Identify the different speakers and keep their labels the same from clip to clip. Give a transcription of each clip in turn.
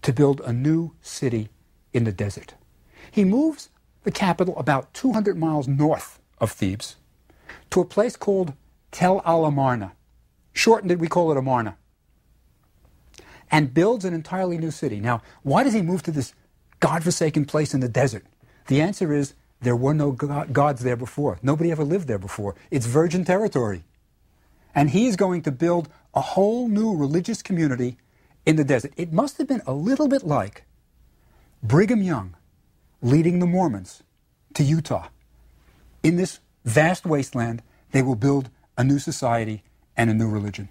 Speaker 1: to build a new city in the desert. He moves the capital about 200 miles north of Thebes to a place called Tel al-Amarna. Shortened, we call it Amarna. And builds an entirely new city. Now, why does he move to this godforsaken place in the desert? The answer is there were no gods there before. Nobody ever lived there before. It's virgin territory. And he is going to build a whole new religious community in the desert. It must have been a little bit like Brigham Young leading the Mormons to Utah. In this vast wasteland, they will build a new society and a new religion.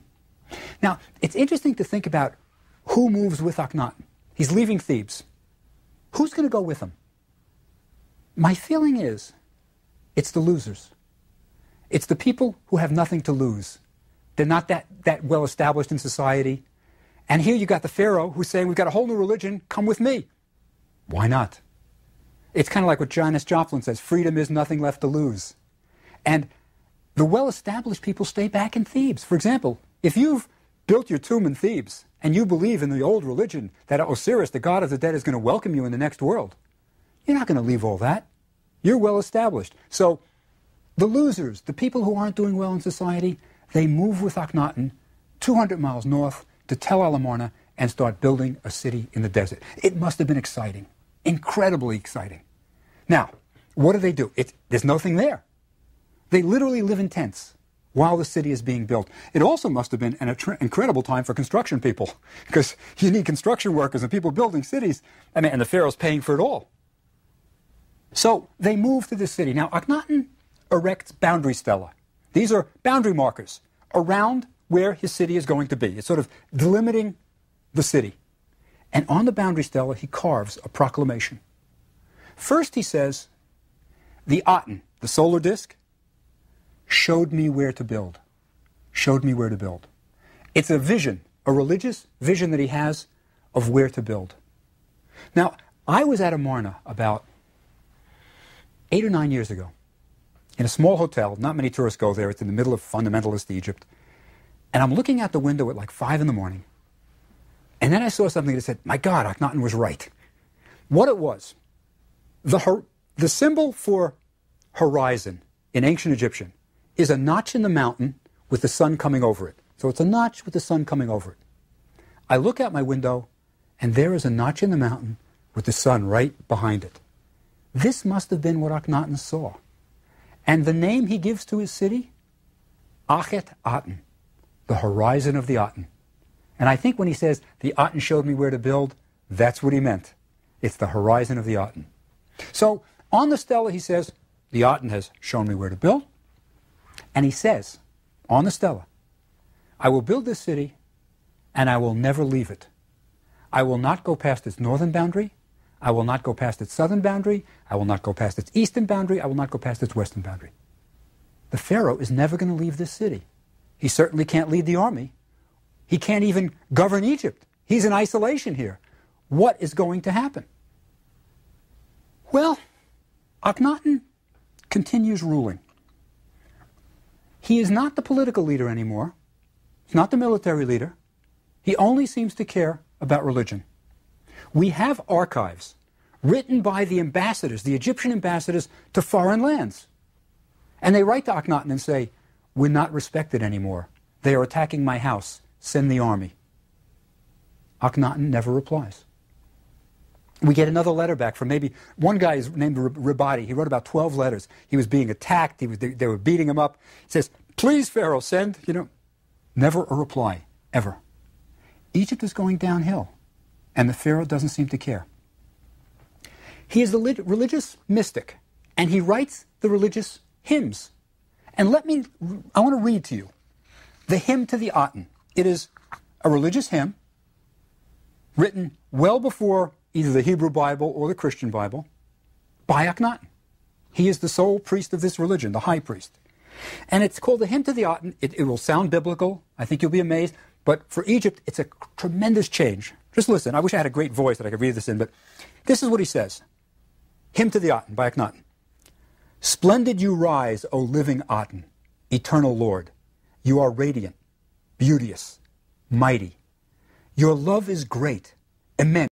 Speaker 1: Now, it's interesting to think about who moves with Akhenaten. He's leaving Thebes. Who's going to go with him? My feeling is it's the losers. It's the people who have nothing to lose. They're not that well established in society. And here you got the Pharaoh who's saying, we've got a whole new religion, come with me. Why not? It's kind of like what Janis Joplin says, freedom is nothing left to lose. And the well-established people stay back in Thebes. For example, if you've built your tomb in Thebes and you believe in the old religion that Osiris, the god of the dead, is going to welcome you in the next world, you're not going to leave all that. You're well-established. So the losers, the people who aren't doing well in society, they move with Akhenaten 200 miles north to Tel al-Amarna and start building a city in the desert. It must have been exciting, incredibly exciting. Now, what do? There's nothing there. They literally live in tents while the city is being built. It also must have been an incredible time for construction people, because you need construction workers and people building cities, and the Pharaoh's paying for it all. So they move to the city. Now, Akhenaten erects boundary stela. These are boundary markers around where his city is going to be. It's sort of delimiting the city. And on the boundary stela, he carves a proclamation. First, he says, the Aten, the solar disk, showed me where to build. Showed me where to build. It's a vision, a religious vision that he has of where to build. Now, I was at Amarna about 8 or 9 years ago in a small hotel. Not many tourists go there. It's in the middle of fundamentalist Egypt. And I'm looking out the window at like 5 in the morning. And then I saw something that said, my God, Akhenaten was right. What it was, the symbol for horizon in ancient Egyptian is a notch in the mountain with the sun coming over it. So it's a notch with the sun coming over it. I look out my window, and there is a notch in the mountain with the sun right behind it. This must have been what Akhenaten saw. And the name he gives to his city, Akhenaten, the horizon of the Aten. And I think when he says, the Aten showed me where to build, that's what he meant. It's the horizon of the Aten. So on the stela he says, the Aten has shown me where to build. And he says, on the stela, I will build this city and I will never leave it. I will not go past its northern boundary. I will not go past its southern boundary. I will not go past its eastern boundary. I will not go past its western boundary. The Pharaoh is never going to leave this city. He certainly can't lead the army. He can't even govern Egypt. He's in isolation here. What is going to happen? Well, Akhenaten continues ruling. He is not the political leader anymore. He's not the military leader. He only seems to care about religion. We have archives written by the ambassadors, the Egyptian ambassadors, to foreign lands. And they write to Akhenaten and say, we're not respected anymore. They are attacking my house. Send the army. Akhenaten never replies. We get another letter back from maybe one guy is named Ribadi. He wrote about 12 letters. He was being attacked. They were beating him up. He says, please, Pharaoh, send, never a reply, ever. Egypt is going downhill, and the Pharaoh doesn't seem to care. He is the religious mystic, and he writes the religious hymns. And I want to read to you the hymn to the Aten. It is a religious hymn written well before either the Hebrew Bible or the Christian Bible by Akhenaten. He is the sole priest of this religion, the high priest. And it's called the Hymn to the Aten. It will sound biblical. I think you'll be amazed. But for Egypt, it's a tremendous change. Just listen. I wish I had a great voice that I could read this in, but this is what he says. Hymn to the Aten by Akhenaten. Splendid you rise, O living Aten, eternal Lord. You are radiant, beauteous, mighty. Your love is great, immense.